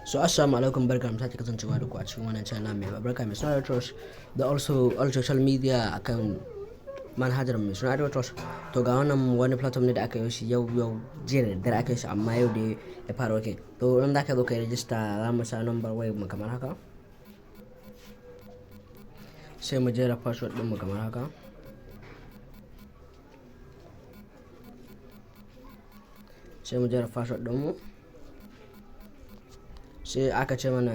So assalamu alaikum, barkamu sake kasancewa da ku a cikin wannan channel mai albarka mai suna Trust da also all social media akan manhajar mai suna Trust. To ga wannan wani platform ne da aka yi shi yau jiya da dare aka yi shi, amma yau da ya fara working. To in za ka zo ka yi register, za mu sa number wayar mu kamar haka, sai mu jera password din mu kamar haka, sai mu jera password din mu, sai aka ce mana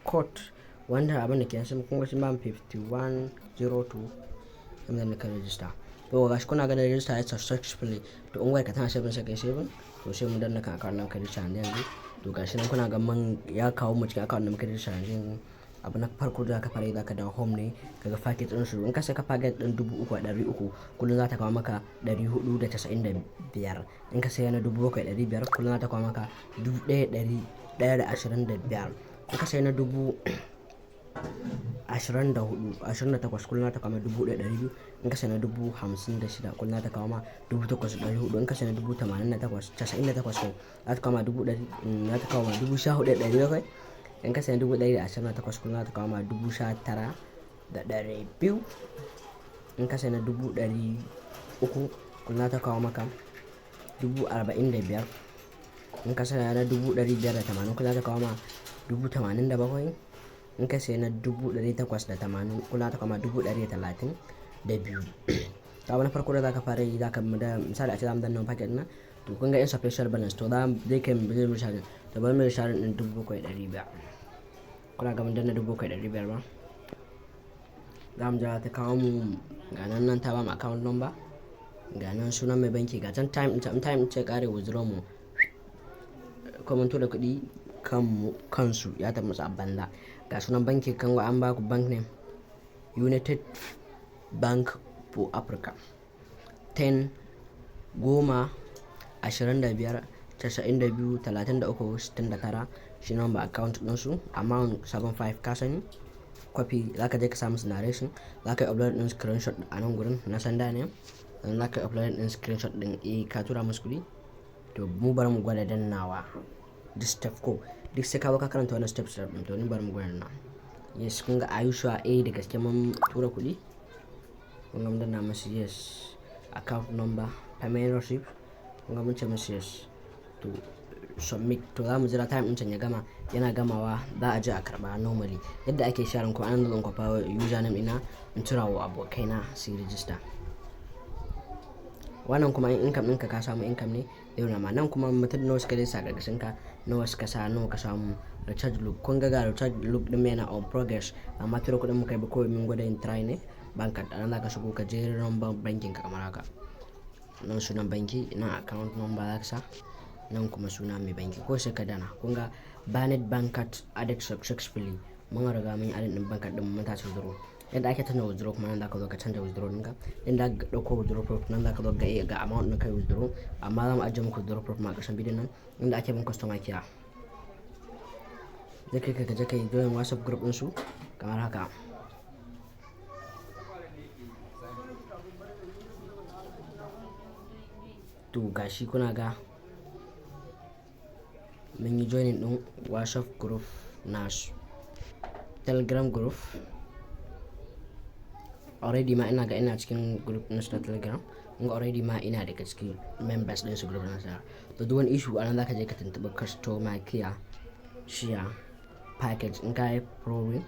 code wanda abin da ke sun kun gashi ban 5102 inda na kan register. To gashi kuna ganin register ya successfully. To in wai ka tana 7 sai 7, to sai mu danna kan account nan ka register yanzu. To gashi nan kuna ga man ya kawo mu cikin account nan muka register yanzu. Abu na farko da ka fara yi zaka dawo home ne kaga package din su. In ka saka package din 3,300 kullun za ta kawo maka 495. In ka saya na 7,500 kullun za ta kawo maka 1,125. In ka saya na 28 kullun za ta kawo ma 1,200. In ka saya na 56,000 kullun za ta kawo ma 8,400. In ka saya na 98 kai za ta kawo ma 14,700. In ka saya 128 kullun za ta kawo ma 19,200. In ka saya na 300 kullun za ta kawo maka 45,000. In ka saya na 580 kullun za ta kawo ma 87,000. In ka saya na 880 kullun za ta kawo ma 132. Ta wani farko da zaka fara yi zaka da misali a ce zamu danna packet na, to kun ga insufficient balance, to zai kai mu share, to bari mu share din 7,500. kuna ga mun danna 7,500 ba, za mu jira ta kawo mu ga nan ta ba mu account number, ga nan sunan mai banki, ga can time ce kare withdraw mu ko mun tura kuɗi kansu ya tafi musu a banza. Ga sunan banki kan wa an ba ku bank name United Bank for Africa 10 10 25 92 33 69 shi number account ɗinsu, amount 75 ka sani. Copy za ka je ka samu narration, za ka yi upload ɗin screenshot a nan gurin na sanda ne, dan za ka yi upload ɗin screenshot ɗin ka tura musu kuɗi. To mu bari mu gwada dannawa this step ko duk sai ka zo ka karanta wannan step ɗin, to ni bari mu gwada danna. Yes, kun ga Ayusha da gaske mun tura kuɗi, kun ga mun danna musu yes, account number, payment receipt, kun ga mun ce musu yes. To submit, to za mu jira time ɗin can ya gama, yana gamawa za a je a karɓa normally yadda ake sharing ko an zan kwafa username ina in tura wa abokaina su register. Wannan kuma in income ɗinka ka samu income ne yau na ma, nan kuma mutum nawa suka sa gargashin ka, nawa suka sa, nawa ka samu recharge look. Kun ga recharge look din yana on progress, amma tura kuɗin mu kai ba kawai mun gwada yin try ne. Bank nan za ka shigo ka je number banking ka kamar haka, nan sunan banki, nan account number za ka sa, nan kuma suna mai banki ko sai ka dana. Kun ga Banet bank card added successfully, mun riga mun yi added din bank card din mun tashi withdraw. Yadda ake canza withdraw kuma nan za ka zo ka canza withdraw ɗinka, inda ka ɗauko withdraw proof nan za ka zo ga amount ɗin kai withdraw, amma za mu ajiye muku withdraw proof ma a ƙarshen bidiyon nan inda ake bin customer care. Zai kai ka je ka yi join WhatsApp group ɗinsu kamar haka. To gashi kuna ga mun yi joining ɗin WhatsApp group nasu, Telegram group already ma ina cikin group na Telegram. Kun ga already ma ina daga cikin members din su group na sa. To duk wani issue anan zaka je ka tuntuɓi customer care share package in ka yi problem